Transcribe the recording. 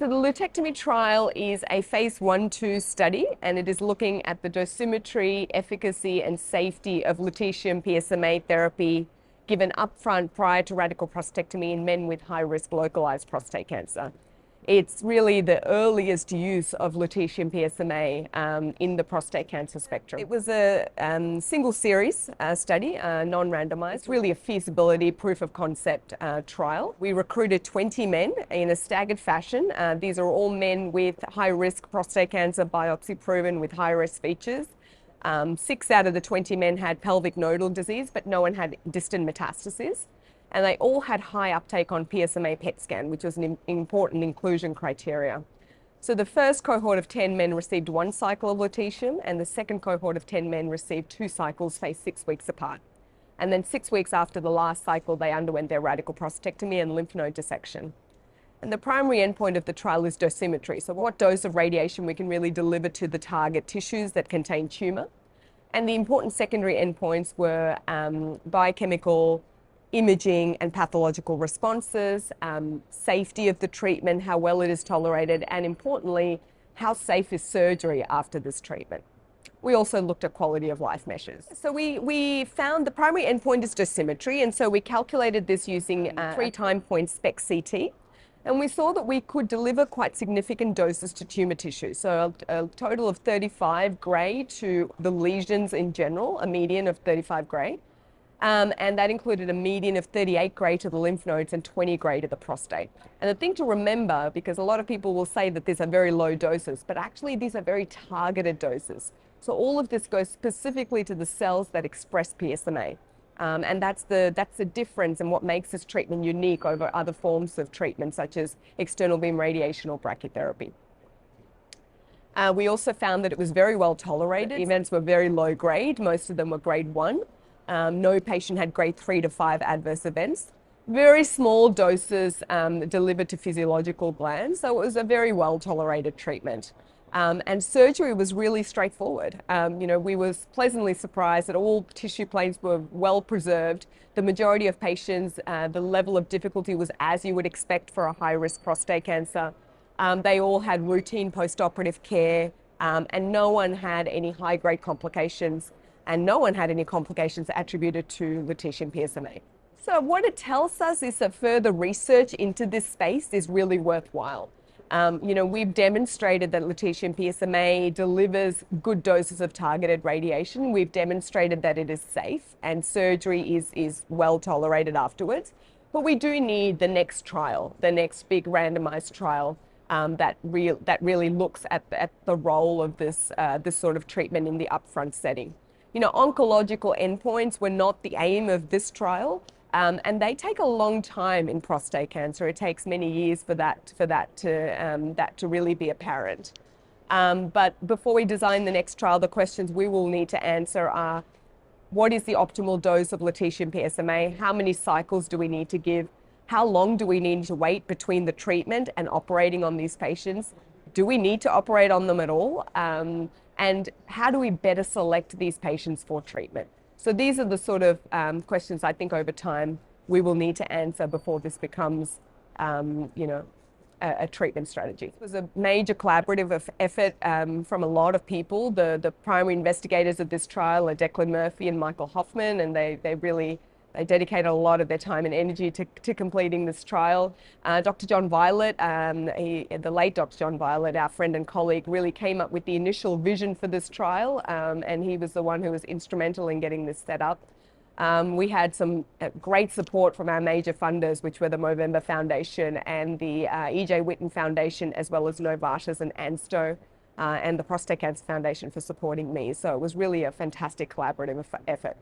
So the LuTectomy trial is a phase 1/2 study, and it is looking at the dosimetry, efficacy and safety of lutetium PSMA therapy given upfront prior to radical prostatectomy in men with high-risk localized prostate cancer. It's really the earliest use of lutetium PSMA in the prostate cancer spectrum. It was a single series study, non-randomized. It's really a feasibility proof of concept trial. We recruited 20 men in a staggered fashion. These are all men with high-risk prostate cancer, biopsy proven with high-risk features. 6 out of the 20 men had pelvic nodal disease, but no one had distant metastases. And they all had high uptake on PSMA PET scan, which was an important inclusion criteria. So the first cohort of 10 men received 1 cycle of lutetium, and the second cohort of 10 men received 2 cycles spaced 6 weeks apart. And then 6 weeks after the last cycle, they underwent their radical prostatectomy and lymph node dissection. And the primary endpoint of the trial is dosimetry, so what dose of radiation we can really deliver to the target tissues that contain tumour. And the important secondary endpoints were biochemical, imaging and pathological responses, safety of the treatment, how well it is tolerated, and importantly, how safe is surgery after this treatment. We also looked at quality of life measures. So we found the primary endpoint is dosimetry, and so we calculated this using 3 time point SPECT CT. And we saw that we could deliver quite significant doses to tumour tissue. So a total of 35 gray to the lesions in general, a median of 35 gray. And that included a median of 38 gray to the lymph nodes and 20 gray to the prostate. And the thing to remember, because a lot of people will say that these are very low doses, but actually these are very targeted doses. So all of this goes specifically to the cells that express PSMA. And that's the difference and what makes this treatment unique over other forms of treatment, such as external beam radiation or brachytherapy. We also found that it was very well tolerated. The events were very low grade. Most of them were grade 1. No patient had grade 3 to 5 adverse events. Very small doses delivered to physiological glands, so it was a very well tolerated treatment. And surgery was really straightforward. We were pleasantly surprised that all tissue planes were well preserved. The majority of patients, the level of difficulty was as you would expect for a high-risk prostate cancer. They all had routine post-operative care, and no one had any high-grade complications. And no one had any complications attributed to lutetium PSMA. So what it tells us is that further research into this space is really worthwhile. We've demonstrated that lutetium PSMA delivers good doses of targeted radiation. We've demonstrated that it is safe and surgery is well tolerated afterwards. But we do need the next trial, the next big randomized trial that really looks at the role of this sort of treatment in the upfront setting. Oncological endpoints were not the aim of this trial, and they take a long time in prostate cancer. It takes many years for that to really be apparent. But before we design the next trial, the questions we will need to answer are: what is the optimal dose of lutetium PSMA? How many cycles do we need to give? How long do we need to wait between the treatment and operating on these patients? Do we need to operate on them at all? And how do we better select these patients for treatment? So these are the sort of questions I think over time we will need to answer before this becomes, a treatment strategy. It was a major collaborative effort from a lot of people. The primary investigators of this trial are Declan Murphy and Michael Hoffman, and they dedicated a lot of their time and energy to completing this trial. Dr. John Violet, the late Dr. John Violet, our friend and colleague, really came up with the initial vision for this trial, and he was the one who was instrumental in getting this set up. We had some great support from our major funders, which were the Movember Foundation and the E.J. Whitten Foundation, as well as Novartis and ANSTO, and the Prostate Cancer Foundation for supporting me. So it was really a fantastic collaborative effort.